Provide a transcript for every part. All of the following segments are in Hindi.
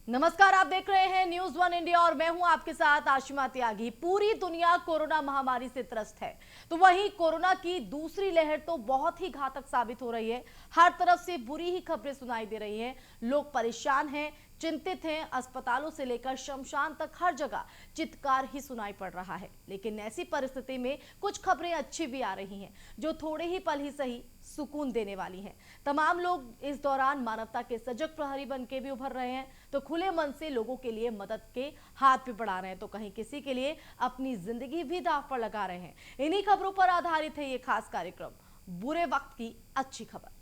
नमस्कार, आप देख रहे हैं न्यूज़ वन इंडिया और मैं हूं आपके साथ आशिमा त्यागी। पूरी दुनिया कोरोना महामारी से त्रस्त है, तो वहीं कोरोना की दूसरी लहर तो बहुत ही घातक साबित हो रही है। हर तरफ से बुरी ही खबरें सुनाई दे रही हैं। लोग परेशान हैं, चिंतित हैं। अस्पतालों से लेकर शमशान तक हर जगह चित्कार ही सुनाई पड़ रहा है। लेकिन ऐसी परिस्थिति में कुछ खबरें अच्छी भी आ रही हैं, जो थोड़े ही पल ही सही सुकून देने वाली हैं। तमाम लोग इस दौरान मानवता के सजग प्रहरी बन के भी उभर रहे हैं, तो खुले मन से लोगों के लिए मदद के हाथ भी बढ़ा रहे हैं, तो कहीं किसी के लिए अपनी जिंदगी भी दांव पर लगा रहे हैं। इन्हीं खबरों पर आधारित है ये खास कार्यक्रम, बुरे वक्त की अच्छी खबर।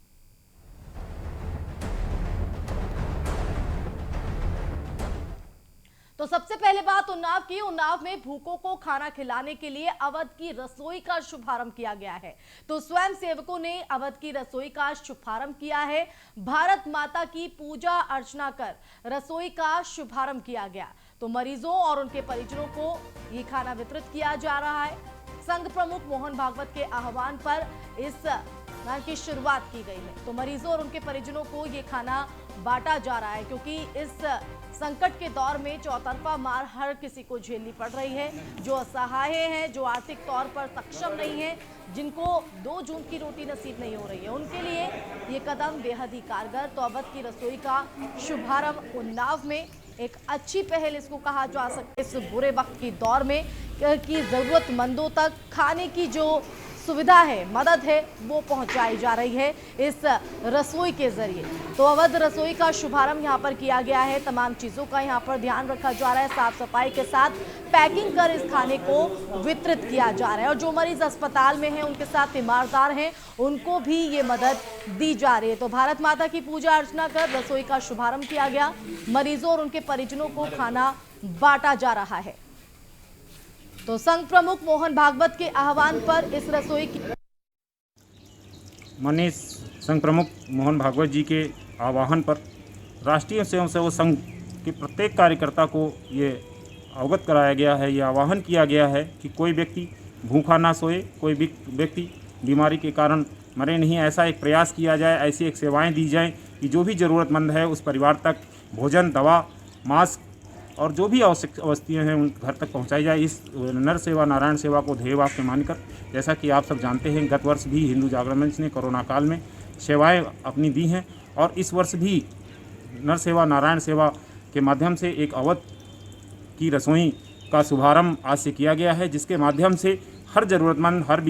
तो सबसे पहले बात उन्नाव की। उन्नाव में भूखों को खाना खिलाने के लिए अवध की रसोई का शुभारंभ किया गया है। तो स्वयं सेवकों ने अवध की रसोई का शुभारंभ किया है। भारत माता की पूजा अर्चना कर रसोई का शुभारंभ किया गया। तो मरीजों और उनके परिजनों को ये खाना वितरित किया जा रहा है। संघ प्रमुख मोहन भागवत के आह्वान पर इस की शुरुआत की गई है। तो मरीजों और उनके परिजनों को ये खाना बांटा जा रहा है, क्योंकि इस संकट के दौर में चौतरफा मार हर किसी को झेलनी पड़ रही है। जो असहाय हैं, जो आर्थिक तौर पर सक्षम नहीं है, जिनको 2 जून की रोटी नसीब नहीं हो रही है, उनके लिए ये कदम बेहद ही कारगर। तो अवध की रसोई का शुभारंभ उन्नाव में एक अच्छी पहल इसको कहा जा सकता है। इस बुरे वक्त की दौर में कि जरूरतमंदों तक खाने की जो सुविधा है, मदद है, वो पहुंचाई जा रही है इस रसोई के जरिए। तो अवध रसोई का शुभारंभ यहां पर किया गया है। तमाम चीजों का यहां पर ध्यान रखा जा रहा है। साफ सफाई के साथ पैकिंग कर इस खाने को वितरित किया जा रहा है। और जो मरीज अस्पताल में हैं, उनके साथ तीमारदार हैं, उनको भी ये मदद दी जा रही है। तो भारत माता की पूजा अर्चना कर रसोई का शुभारंभ किया गया। मरीजों और उनके परिजनों को खाना बांटा जा रहा है। तो संघ प्रमुख मोहन भागवत के आह्वान पर इस रसोई की मनीष संघ प्रमुख मोहन भागवत जी के आह्वान पर राष्ट्रीय स्वयंसेवक संघ के प्रत्येक कार्यकर्ता को ये अवगत कराया गया है, ये आह्वान किया गया है कि कोई व्यक्ति भूखा ना सोए, कोई भी व्यक्ति बीमारी के कारण मरे नहीं। ऐसा एक प्रयास किया जाए, ऐसी एक सेवाएं दी जाएं कि जो भी ज़रूरतमंद है उस परिवार तक भोजन, दवा, मास्क और जो भी आवश्यक वस्तुएं हैं उन घर तक पहुंचाई जाए। इस नर सेवा नारायण सेवा को ध्येय वाक्य मानकर, जैसा कि आप सब जानते हैं, गत वर्ष भी हिंदू जागरण मंच ने कोरोना काल में सेवाएं अपनी दी हैं और इस वर्ष भी नर सेवा नारायण सेवा के माध्यम से एक अवध की रसोई का शुभारंभ आज से किया गया है, जिसके माध्यम से हर ज़रूरतमंद, हर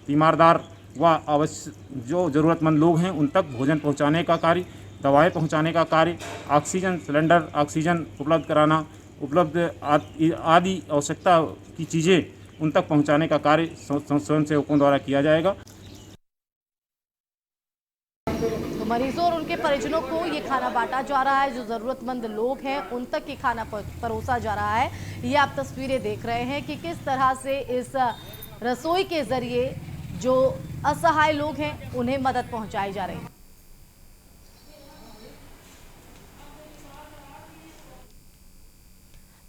तीमारदार व अवश्य जो ज़रूरतमंद लोग हैं उन तक भोजन पहुँचाने का कार्य, दवाएं पहुंचाने का कार्य, ऑक्सीजन सिलेंडर, ऑक्सीजन उपलब्ध कराना, उपलब्ध आदि आवश्यकता की चीज़ें उन तक पहुंचाने का कार्य स्वयंसेवकों द्वारा किया जाएगा। तो मरीजों और उनके परिजनों को ये खाना बांटा जा रहा है। जो जरूरतमंद लोग हैं उन तक ये खाना परोसा जा रहा है। ये आप तस्वीरें देख रहे हैं कि किस तरह से इस रसोई के जरिए जो असहाय लोग हैं उन्हें मदद पहुंचाई जा रही है।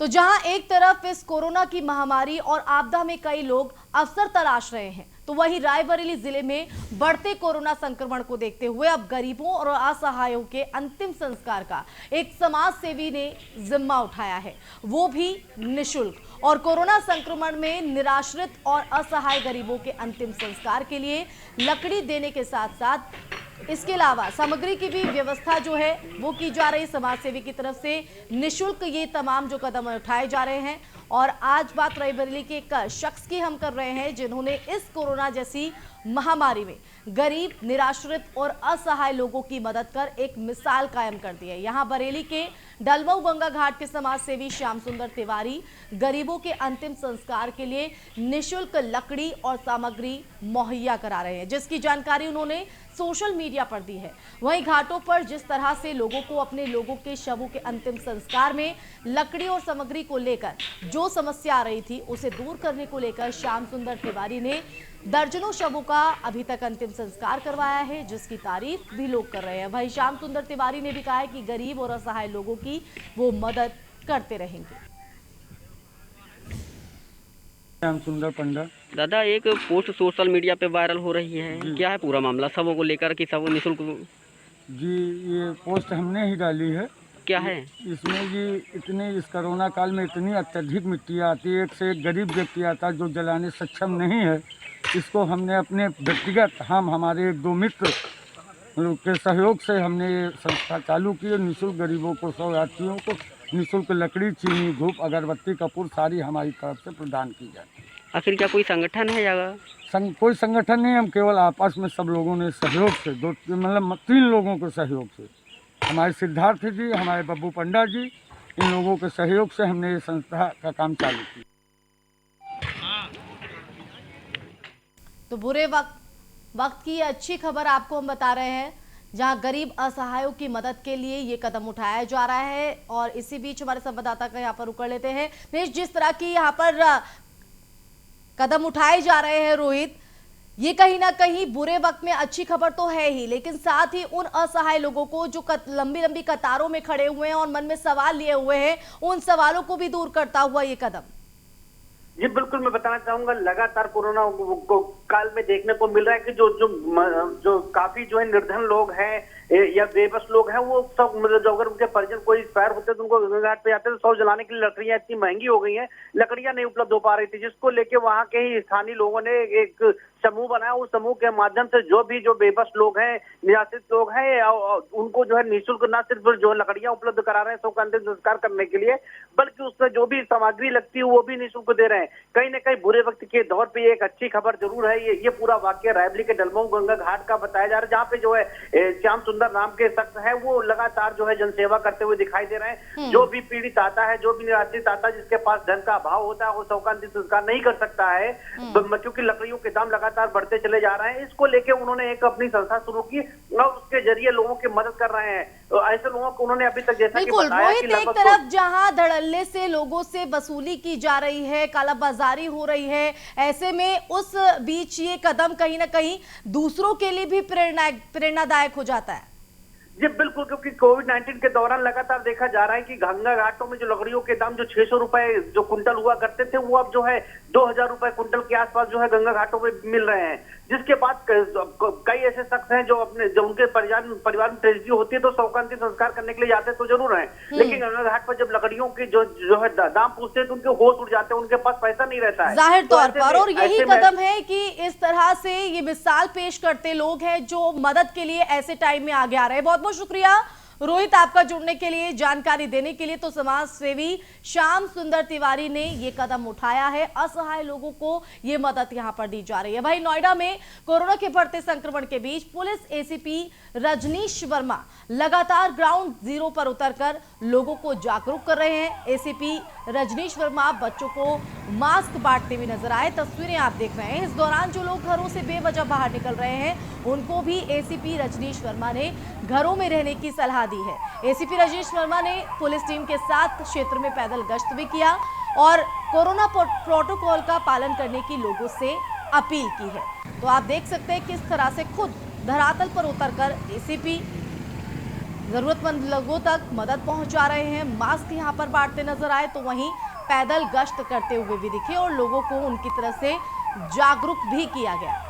तो जहां एक तरफ इस कोरोना की महामारी और आपदा में कई लोग अवसर तलाश रहे हैं, तो वहीं रायबरेली जिले में बढ़ते कोरोना संक्रमण को देखते हुए अब गरीबों और असहायों के अंतिम संस्कार का एक समाज सेवी ने जिम्मा उठाया है, वो भी निःशुल्क। और कोरोना संक्रमण में निराश्रित और असहाय गरीबों के अंतिम संस्कार के लिए लकड़ी देने के साथ साथ इसके अलावा सामग्री की भी व्यवस्था जो है वो की जा रही है। समाज सेवी की तरफ से निःशुल्क ये तमाम जो कदम उठाए जा रहे हैं। और आज बात रायबरेली के एक शख्स की हम कर रहे हैं, जिन्होंने इस कोरोना जैसी महामारी में गरीब, निराश्रित और असहाय लोगों की मदद कर एक मिसाल कायम कर दी है। यहाँ बरेली के डलमऊ गंगा घाट के समाज सेवी श्याम सुंदर तिवारी गरीबों के अंतिम संस्कार के लिए निःशुल्क लकड़ी और सामग्री मुहैया करा रहे हैं, जिसकी जानकारी उन्होंने सोशल मीडिया पर दी है। वहीं घाटों पर जिस तरह से लोगों को अपने लोगों के शवों के अंतिम संस्कार में लकड़ी और सामग्री को लेकर जो समस्या आ रही थी उसे दूर करने को लेकर श्याम सुंदर तिवारी ने दर्जनों शवों का अभी तक अंतिम संस्कार करवाया है, जिसकी तारीफ भी लोग कर रहे हैं। वहीं श्याम सुंदर तिवारी ने भी कहा है कि गरीब और असहाय लोगों की वो मदद करते रहेंगे। श्याम सुंदर पंडा। दादा, एक पोस्ट सोशल मीडिया पे वायरल हो रही है, क्या है पूरा मामला सबों को लेकर कि सब निःशुल्क? जी, ये पोस्ट हमने ही डाली है क्या है? इसमें जी इतनी इस कोरोना काल में इतनी अत्यधिक मिट्टियाँ आती है, एक से एक गरीब व्यक्ति आता है जो जलाने सक्षम नहीं है। इसको हमने अपने व्यक्तिगत हमारे 2 मित्र के सहयोग से हमने ये संस्था चालू की है। निःशुल्क गरीबों को, शरणार्थियों को निःशुल्क लकड़ी, चीनी, धूप, अगरबत्ती, कपूर सारी हमारी तरफ से प्रदान की जाती है। आखिर क्या कोई संगठन है या? कोई संगठन नहीं, हम केवल आपस में सब लोगों ने सहयोग से, 3 लोगों के सहयोग से, हमारे सिद्धार्थ जी, हमारे बब्बू पंडा जी, इन लोगों के सहयोग से हमने ये संस्था का काम चालू किया। तो बुरे वक्त की अच्छी खबर आपको हम बता रहे हैं, जहां गरीब असहायों की मदद के लिए ये कदम उठाया जा रहा है। और इसी बीच हमारे संवाददाता का यहाँ पर रुक लेते हैं। जिस तरह की यहाँ पर कदम उठाए जा रहे हैं रोहित, ये कहीं ना कहीं बुरे वक्त में अच्छी खबर तो है ही, लेकिन साथ ही उन असहाय लोगों को जो लंबी लंबी कतारों में खड़े हुए हैं और मन में सवाल लिए हुए हैं, उन सवालों को भी दूर करता हुआ ये कदम। जी बिल्कुल, मैं बताना चाहूंगा, लगातार कोरोना काल में देखने को मिल रहा है कि जो काफी जो है निर्धन लोग हैं या बेबस लोग हैं, वो सब मतलब जो अगर उनके परिजन कोई एक्सपायर होते तो उनको गंगा घाट पे जाते, तो शव जलाने के लिए लकड़ियां इतनी महंगी हो गई हैं, लकड़ियां नहीं उपलब्ध हो पा रही थी, जिसको लेके वहां के ही स्थानीय लोगों ने एक समूह बनाया। उस समूह के माध्यम से जो बेबस लोग हैं, निराश्रित लोग हैं, उनको जो है निःशुल्क न सिर्फ जो लकड़ियां उपलब्ध करा रहे हैं शव का अंतिम संस्कार करने के लिए, बल्कि उसमें जो भी सामग्री लगती है वो भी निःशुल्क दे रहे हैं। कहीं ना कहीं बुरे वक्त के दौर पे एक अच्छी खबर जरूर है। ये पूरा वाकया रायबरेली के डलमऊ गंगा घाट का बताया जा रहा है, जहाँ पे जो है श्याम सुंदर नाम के शख्स है, वो लगातार जो है जनसेवा करते हुए दिखाई दे रहे हैं। जो भी पीड़ित आता है, जो भी निराश्रित आता है, जिसके पास धन का अभाव होता है, वो शव का अंतिम संस्कार नहीं कर सकता है, क्योंकि लकड़ियों के दाम लगातार बढ़ते चले जा रहे हैं। इसको लेके उन्होंने एक अपनी संस्था शुरू की और उसके जरिए लोगों की मदद कर रहे हैं। तो ऐसे लोगों को उन्होंने अभी तक, जैसा कि बताया कि एक तरफ जहां धड़ल्ले से लोगों से वसूली की जा रही है, कालाबाजारी हो रही है, ऐसे में उस बीच ये कदम कहीं ना कहीं दूसरों के लिए भी प्रेरणादायक हो जाता है। जी बिल्कुल, क्योंकि कोविड-19 के दौरान लगातार देखा जा रहा है कि गंगा घाटों में जो लकड़ियों के दाम जो 600 रुपए जो कुंटल हुआ करते थे, वो अब जो है 2000 रुपए कुंटल के आसपास जो है गंगा घाटों में मिल रहे हैं। जिसके बाद कई ऐसे शख्स हैं जो उनके परिवार में ट्रेजेडी होती है तो शव का अंतिम संस्कार करने के लिए जाते तो जरूर हैं, लेकिन गंगा घाट पर जब लकड़ियों की जो है दाम पूछते हैं तो उनके होश उड़ जाते हैं, उनके पास पैसा नहीं रहता है जाहिर तौर पर। और यही कदम है कि इस तरह से ये मिसाल पेश करते लोग हैं जो मदद के लिए ऐसे टाइम में आगे आ रहे हैं। बहुत बहुत शुक्रिया रोहित आपका जुड़ने के लिए, जानकारी देने के लिए। तो समाज सेवी श्याम सुंदर तिवारी ने ये कदम उठाया है, असहाय लोगों को ये मदद यहां पर दी जा रही है। भाई नोएडा में कोरोना के बढ़ते संक्रमण के बीच पुलिस एसीपी रजनीश वर्मा लगातार ग्राउंड जीरो पर उतरकर लोगों को जागरूक कर रहे हैं। एसीपी रजनीश वर्मा बच्चों को मास्क बांटते हुए नजर आए, तस्वीरें आप देख रहे हैं। इस दौरान जो लोग घरों से बेवजह बाहर निकल रहे हैं उनको भी एसीपी रजनीश वर्मा ने घरों में रहने की सलाह दी है। एसीपी रजनीश वर्मा ने पुलिस टीम के साथ क्षेत्र में पैदल गश्त भी किया और कोरोना प्रोटोकॉल का पालन करने की लोगों से अपील की है। तो आप देख सकते हैं किस तरह से खुद धरातल पर उतरकर एसीपी जरूरतमंद लोगों तक मदद पहुंचा रहे हैं। मास्क यहां पर बांटते नजर आए तो वहीं पैदल गश्त करते हुए भी दिखे और लोगों को उनकी तरफ से जागरूक भी किया गया।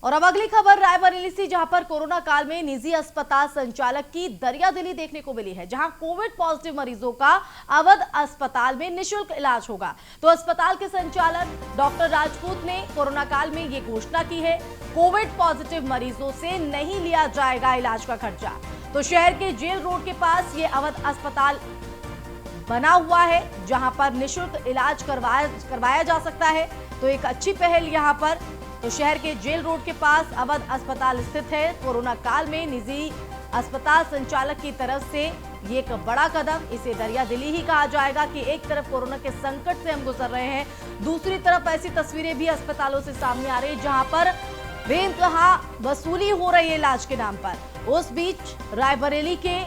और अब अगली खबर रायबरेली से, जहां पर कोरोना काल में निजी अस्पताल संचालक की दरियादिली देखने को मिली है। जहां कोविड पॉजिटिव मरीजों का अवध अस्पताल में निःशुल्क इलाज होगा, तो अस्पताल के संचालक डॉक्टर राजपूत ने कोरोना काल में ये घोषणा की है, कोविड पॉजिटिव मरीजों से नहीं लिया जाएगा इलाज का खर्चा। तो शहर के जेल रोड के पास ये अवध अस्पताल बना हुआ है, जहां पर निःशुल्क इलाज करवाया जा सकता है। तो एक अच्छी पहल यहां पर, तो शहर के जेल रोड के पास अवध अस्पताल स्थित है। कोरोना काल में निजी अस्पताल संचालक की तरफ से ये एक बड़ा कदम, इसे दरियादिली ही कहा जाएगा कि एक तरफ कोरोना के संकट से हम गुजर रहे हैं, दूसरी तरफ ऐसी तस्वीरें भी अस्पतालों से सामने आ रही है जहां पर बेइंतहा वसूली हो रही है इलाज के नाम पर। उस बीच रायबरेली के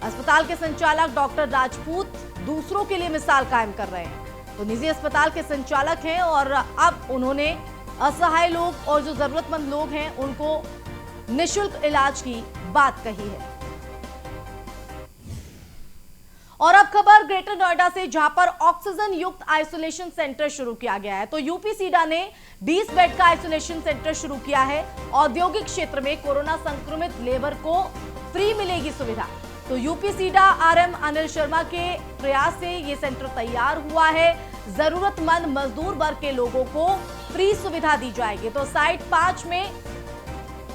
अस्पताल के संचालक डॉक्टर राजपूत दूसरों के लिए मिसाल कायम कर रहे हैं। तो निजी अस्पताल के संचालक हैं और अब उन्होंने असहाय लोग और जो जरूरतमंद लोग हैं उनको निःशुल्क इलाज की बात कही है। और अब खबर ग्रेटर नोएडा से, जहां पर ऑक्सीजन युक्त आइसोलेशन सेंटर शुरू किया गया है। तो यूपी सीडा ने 20 बेड का आइसोलेशन सेंटर शुरू किया है। औद्योगिक क्षेत्र में कोरोना संक्रमित लेबर को फ्री मिलेगी सुविधा। तो यूपी सीडा आरएम अनिल शर्मा के प्रयास से ये सेंटर तैयार हुआ है। जरूरतमंद मजदूर वर्ग के लोगों को फ्री सुविधा दी जाएगी। तो साइट 5 में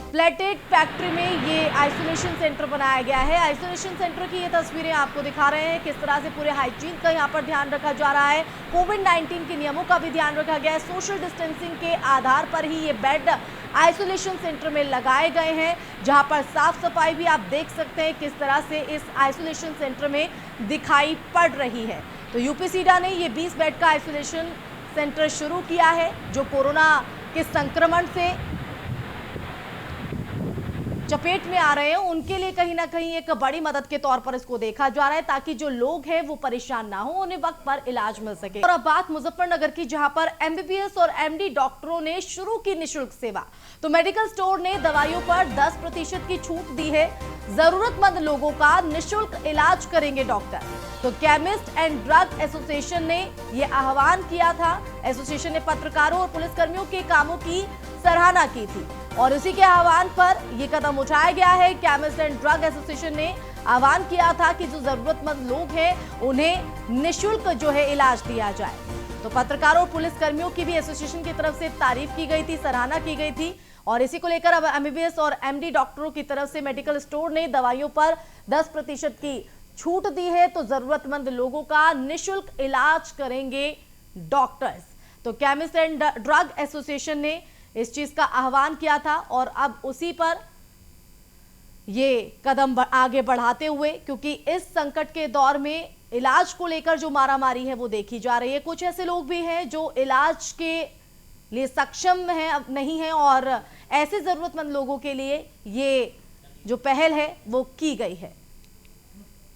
प्लेटेड फैक्ट्री में ये आइसोलेशन सेंटर बनाया गया है। आइसोलेशन सेंटर की ये तस्वीरें आपको दिखा रहे हैं, किस तरह से पूरे हाइजीन का यहाँ पर ध्यान रखा जा रहा है। कोविड-19 के नियमों का भी ध्यान रखा गया है। सोशल डिस्टेंसिंग के आधार पर ही ये बेड आइसोलेशन सेंटर में लगाए गए हैं, जहां पर साफ सफाई भी आप देख सकते हैं किस तरह से इस आइसोलेशन सेंटर में दिखाई पड़ रही है। तो यूपी सीडा ने ये 20 बेड का आइसोलेशन सेंटर शुरू किया है। जो कोरोना के संक्रमण से चपेट में आ रहे हैं उनके लिए कहीं ना कहीं एक बड़ी मदद के तौर पर इसको देखा जा रहा है, ताकि जो लोग हैं वो परेशान ना हो, उन्हें वक्त पर इलाज मिल सके। और अब बात मुजफ्फरनगर की, जहां पर एमबीबीएस और एमडी डॉक्टरों ने शुरू की निःशुल्क सेवा। तो मेडिकल स्टोर ने दवाइयों पर 10% की छूट दी है। जरूरतमंद लोगों का निःशुल्क इलाज करेंगे डॉक्टर। तो केमिस्ट एंड ड्रग एसोसिएशन ने यह आह्वान किया था। एसोसिएशन ने पत्रकारों और पुलिसकर्मियों के कामों की सराहना की थी और इसी के आह्वान पर यह कदम उठाया गया है। केमिस्ट एंड ड्रग एसोसिएशन ने आह्वान किया था कि जो जरूरतमंद लोग हैं उन्हें निःशुल्क जो है इलाज दिया जाए। तो पत्रकारों और पुलिसकर्मियों की भी एसोसिएशन की तरफ से तारीफ की गई थी, सराहना की गई थी। और इसी को लेकर अब एमबीबीएस और एमडी डॉक्टरों की तरफ से मेडिकल स्टोर ने दवाइयों पर 10% की छूट दी है। तो जरूरतमंद लोगों का निःशुल्क इलाज करेंगे डॉक्टर्स। तो केमिस्ट एंड ड्रग एसोसिएशन ने इस चीज का आह्वान किया था और अब उसी पर ये कदम आगे बढ़ाते हुए, क्योंकि इस संकट के दौर में इलाज को लेकर जो मारामारी है वो देखी जा रही है। कुछ ऐसे लोग भी हैं जो इलाज के लिए सक्षम है नहीं है, और ऐसे जरूरतमंद लोगों के लिए ये जो पहल है वो की गई है।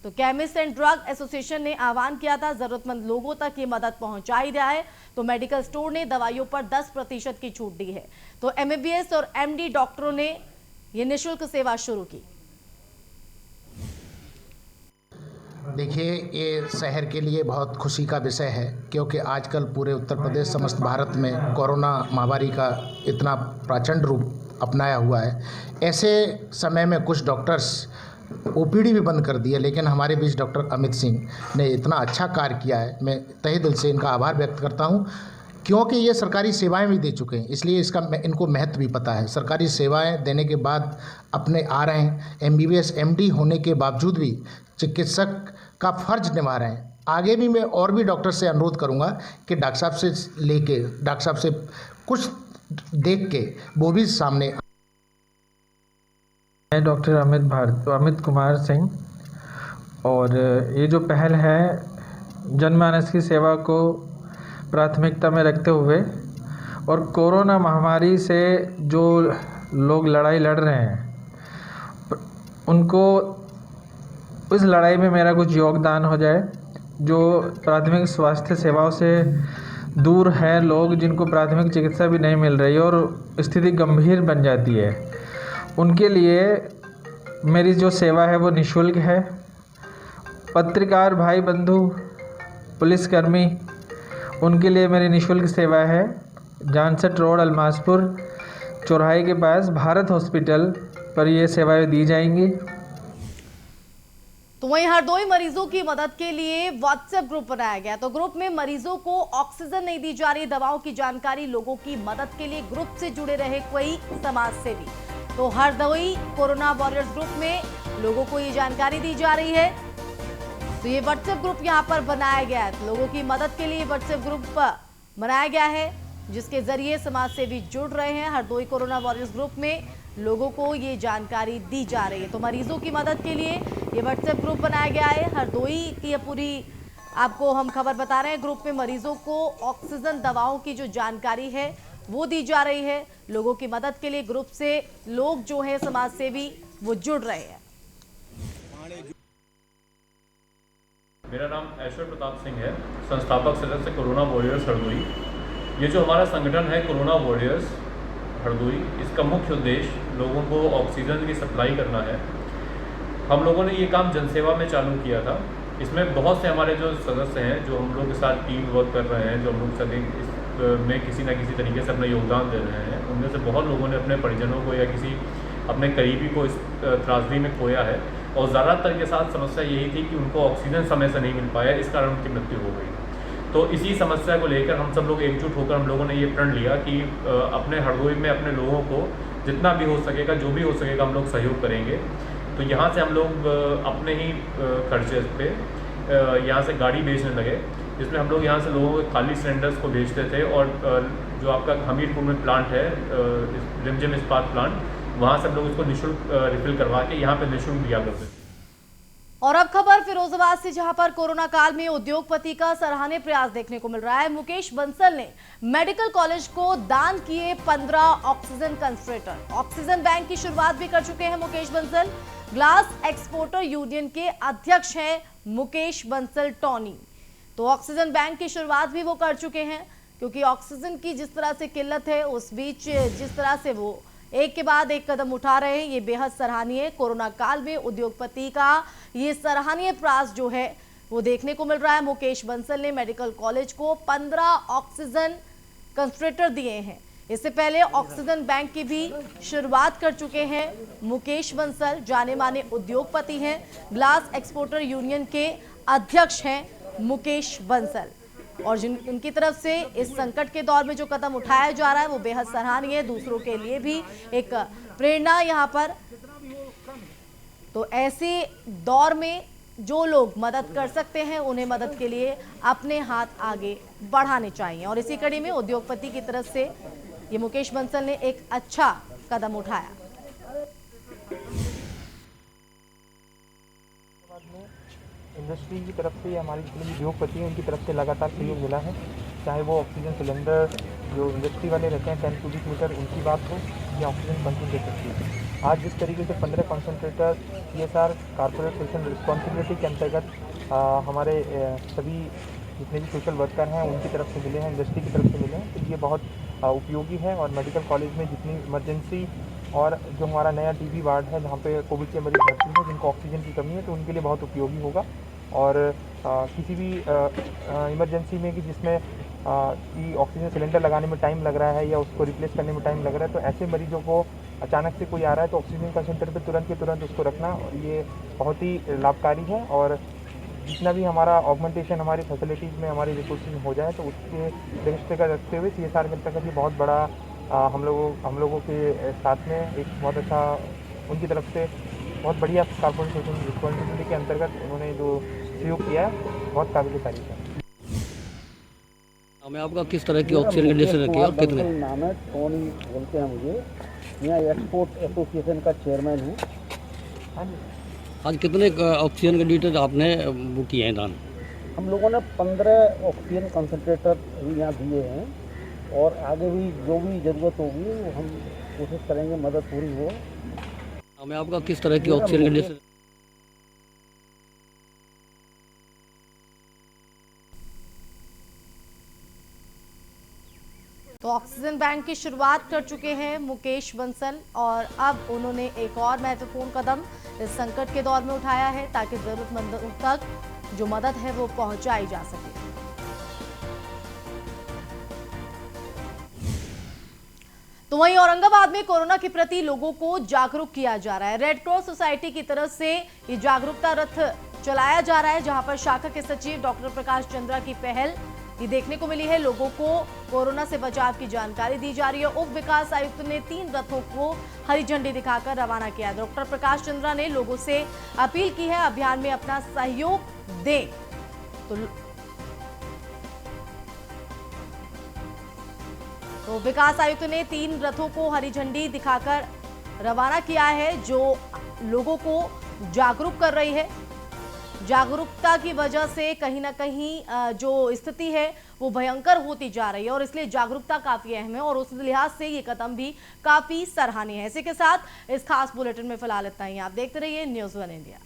तो केमिस्ट एंड ड्रग एसोसिएशन ने आह्वान किया था जरूरतमंद लोगों तक ये मदद पहुंचाई जाए। तो मेडिकल स्टोर ने दवाइयों पर 10% की छूट दी है। तो एमबीबीएस और एमडी डॉक्टरों ने ये निःशुल्क सेवा शुरू की। देखिए, ये शहर के लिए बहुत खुशी का विषय है, क्योंकि आजकल पूरे उत्तर प्रदेश समस्त भारत में कोरोना महामारी का इतना प्रचंड रूप अपनाया हुआ है। ऐसे समय में कुछ डॉक्टर्स ओपीडी भी बंद कर दिए, लेकिन हमारे बीच डॉक्टर अमित सिंह ने इतना अच्छा कार्य किया है। मैं तहे दिल से इनका आभार व्यक्त करता हूं, क्योंकि ये सरकारी सेवाएं भी दे चुके हैं, इसलिए इसका इनको महत्व भी पता है। सरकारी सेवाएं देने के बाद अपने आ रहे हैं, एमबीबीएस एमडी होने के बावजूद भी चिकित्सक का फर्ज निभा रहे हैं। आगे भी मैं और भी डॉक्टर से अनुरोध करूँगा कि डॉक्टर साहब से लेके डॉक्टर साहब से कुछ देख के वो भी सामने। मैं डॉक्टर अमित कुमार सिंह, और ये जो पहल है जनमानस की सेवा को प्राथमिकता में रखते हुए और कोरोना महामारी से जो लोग लड़ाई लड़ रहे हैं उनको इस लड़ाई में मेरा कुछ योगदान हो जाए। जो प्राथमिक स्वास्थ्य सेवाओं से दूर हैं लोग, जिनको प्राथमिक चिकित्सा भी नहीं मिल रही और स्थिति गंभीर बन जाती है, उनके लिए मेरी जो सेवा है वो निःशुल्क है। पत्रकार भाई बंधु, पुलिसकर्मी, उनके लिए मेरी निःशुल्क सेवा है। जानसठ रोड अलमासपुर चौराहे के पास भारत हॉस्पिटल पर ये सेवाएं दी जाएंगी। तो वहीं हरदोई मरीजों की मदद के लिए व्हाट्सएप ग्रुप बनाया गया। तो ग्रुप में मरीजों को ऑक्सीजन नहीं दी जा रही, दवाओं की जानकारी, लोगों की मदद के लिए ग्रुप से जुड़े रहे कोई समाज सेवी। तो हरदोई कोरोना वॉरियर्स ग्रुप में लोगों को ये जानकारी दी जा रही है। तो ये व्हाट्सएप ग्रुप यहाँ पर बनाया गया है। लोगों की मदद के लिए व्हाट्सएप ग्रुप बनाया गया है, जिसके जरिए समाज सेवी जुड़ रहे हैं। हरदोई कोरोना वॉरियर्स ग्रुप में लोगों को ये जानकारी दी जा रही है। तो मरीजों की मदद के लिए ये व्हाट्सएप ग्रुप बनाया गया है। हरदोई की पूरी आपको हम खबर बता रहे हैं। ग्रुप में मरीजों को ऑक्सीजन दवाओं की जो जानकारी है वो दी जा रही है। लोगों की मदद के लिए ग्रुप से लोग जो है समाज सेवी वो जुड़ रहे हैं। मेरा नाम ऐश्वर्य प्रताप सिंह है, संस्थापक सदस्य कोरोना वॉरियर्स हरदोई। ये जो हमारा संगठन है कोरोना वॉरियर्स हरदोई, इसका मुख्य उद्देश्य लोगों को ऑक्सीजन की सप्लाई करना है। हम लोगों ने ये काम जनसेवा में चालू किया था इसमें बहुत से हमारे जो सदस्य हैं, जो हम लोग के साथ टीम वर्क कर रहे हैं, जो हम लोग सभी में किसी न किसी तरीके से अपना योगदान दे रहे हैं, उनमें से बहुत लोगों ने अपने परिजनों को या किसी अपने करीबी को इस त्रासदी में खोया है। और ज़्यादातर के साथ समस्या यही थी कि उनको ऑक्सीजन समय से नहीं मिल पाया, इस कारण उनकी मृत्यु हो गई। तो इसी समस्या को लेकर हम सब लोग एकजुट होकर हम लोगों ने ये प्रण लिया कि अपने हरदोई में अपने लोगों को जितना भी हो सकेगा, जो भी हो सकेगा, हम लोग सहयोग करेंगे। तो यहाँ से हम लोग अपने ही खर्चे पे यहाँ से गाड़ी भेजने लगे, जिसमें हम लोग यहाँ से लोगों को खाली सिलेंडर्स को भेजते थे। और जो आपका हमीरपुर में प्लांट है, रिमझिम इस्पात प्लांट, वहाँ से हम लोग इसको निःशुल्क रिफिल करवा के यहाँ पे निःशुल्क दिया करते थे। और अब खबर फिरोजाबाद से, जहां पर कोरोना काल में उद्योगपति का सराहनीय प्रयास देखने को मिल रहा है। मुकेश बंसल ने मेडिकल कॉलेज को दान किए 15 ऑक्सीजन कंसंट्रेटर। ऑक्सीजन बैंक की शुरुआत भी कर चुके हैं Mukesh Bansal. Glass exporter union के अध्यक्ष हैं मुकेश बंसल टॉनी। तो ऑक्सीजन बैंक की शुरुआत भी वो कर चुके हैं, क्योंकि ऑक्सीजन की जिस तरह से किल्लत है, उस बीच जिस तरह से वो एक के बाद एक कदम उठा रहे हैं, ये बेहद सराहनीय है। कोरोना काल में उद्योगपति का ये सराहनीय प्रयास जो है वो देखने को मिल रहा है। मुकेश बंसल ने मेडिकल कॉलेज को 15 ऑक्सीजन कंसंट्रेटर दिए हैं। इससे पहले ऑक्सीजन बैंक की भी शुरुआत कर चुके हैं मुकेश बंसल। जाने माने उद्योगपति हैं, ग्लास एक्सपोर्टर यूनियन के अध्यक्ष हैं मुकेश बंसल। और उनकी तरफ से इस संकट के दौर में जो कदम उठाया जा रहा है वो बेहद सराहनीय है, दूसरों के लिए भी एक प्रेरणा यहाँ पर। तो ऐसे दौर में जो लोग मदद कर सकते हैं, उन्हें मदद के लिए अपने हाथ आगे बढ़ाने चाहिए। और इसी कड़ी में उद्योगपति की तरफ से ये मुकेश बंसल ने एक अच्छा कदम उठाया। इंडस्ट्री की तरफ से हमारे जितने भी उद्योगपति हैं उनकी तरफ से लगातार सहयोग मिला है, चाहे वो ऑक्सीजन सिलेंडर जो इंडस्ट्री वाले रहते हैं 10 क्यूबिक मीटर उनकी बात हो या ऑक्सीजन कंसंट्रेटर की। आज जिस तरीके से 15 concentrator CSR corporate social responsibility के अंतर्गत हमारे सभी जितने भी सोशल वर्कर हैं उनकी तरफ से मिले हैं, इंडस्ट्री की तरफ से मिले हैं, तो ये बहुत उपयोगी है। और मेडिकल कॉलेज में जितनी इमरजेंसी और जो हमारा नया TB वार्ड है जहाँ पे कोविड के मरीज भर्ती हैं जिनको ऑक्सीजन की कमी है, तो उनके लिए बहुत उपयोगी होगा। और किसी भी इमरजेंसी में कि जिसमें कि ऑक्सीजन सिलेंडर लगाने में टाइम लग रहा है या उसको रिप्लेस करने में टाइम लग रहा है, तो ऐसे मरीजों को अचानक से कोई आ रहा है तो ऑक्सीजन कंसंट्रेटर पे तुरंत के तुरंत उसको रखना, ये बहुत ही लाभकारी है। और जितना भी हमारा ऑगमेंटेशन हमारी फैसिलिटीज़ में हमारी रिसोर्सेज में हो जाए तो उसके दृष्टि का रखते हुए CSR के अंतर्गत ये बहुत बड़ा हम लोगों के साथ में एक बहुत अच्छा उनकी तरफ से बहुत बढ़िया कॉर्पोरेट सोशल रिस्पॉन्सिबिलिटी के अंतर्गत उन्होंने जो सहयोग किया है बहुत काबिल तारीफ है। हमें आपका किस तरह की ऑक्सीजन कंडीशन रखी है और कितने? नाम है टोनी बोलते हैं मुझे, यहाँ एक्सपोर्ट एसोसिएशन का चेयरमैन हूँ। हाँ जी, आज कितने ऑक्सीजन के लीटर आपने वो किए हैं दान? हम लोगों ने 15 ऑक्सीजन कंसंट्रेटर भी यहाँ दिए हैं और आगे भी जो भी ज़रूरत होगी वो हम कोशिश करेंगे मदद पूरी हो। हमें आपका किस तरह की ऑक्सीजन कंडीशन? तो ऑक्सीजन बैंक की शुरुआत कर चुके हैं मुकेश बंसल और अब उन्होंने एक और महत्वपूर्ण कदम इस संकट के दौर में उठाया है ताकि जरूरतमंदों तक जो मदद है वो पहुंचाई जा सके। तो वहीं औरंगाबाद में कोरोना के प्रति लोगों को जागरूक किया जा रहा है। रेड क्रॉस सोसाइटी की तरफ से ये जागरूकता रथ चलाया जा रहा है, जहां पर शाखा के सचिव डॉक्टर प्रकाश चंद्रा की पहल ये देखने को मिली है। लोगों को कोरोना से बचाव की जानकारी दी जा रही है। उप विकास आयुक्त ने 3 रथों को हरी झंडी दिखाकर रवाना किया। डॉक्टर प्रकाश चंद्रा ने लोगों से अपील की है अभियान में अपना सहयोग दें। तो विकास आयुक्त ने 3 रथों को हरी झंडी दिखाकर रवाना किया है, जो लोगों को जागरूक कर रही है। जागरूकता की वजह से कहीं ना कहीं जो स्थिति है वो भयंकर होती जा रही है और इसलिए जागरूकता काफी अहम है और उस लिहाज से ये कदम भी काफी सराहनीय है। इसी के साथ इस खास बुलेटिन में फिलहाल इतना ही। आप देखते रहिए न्यूज़ 1 इंडिया।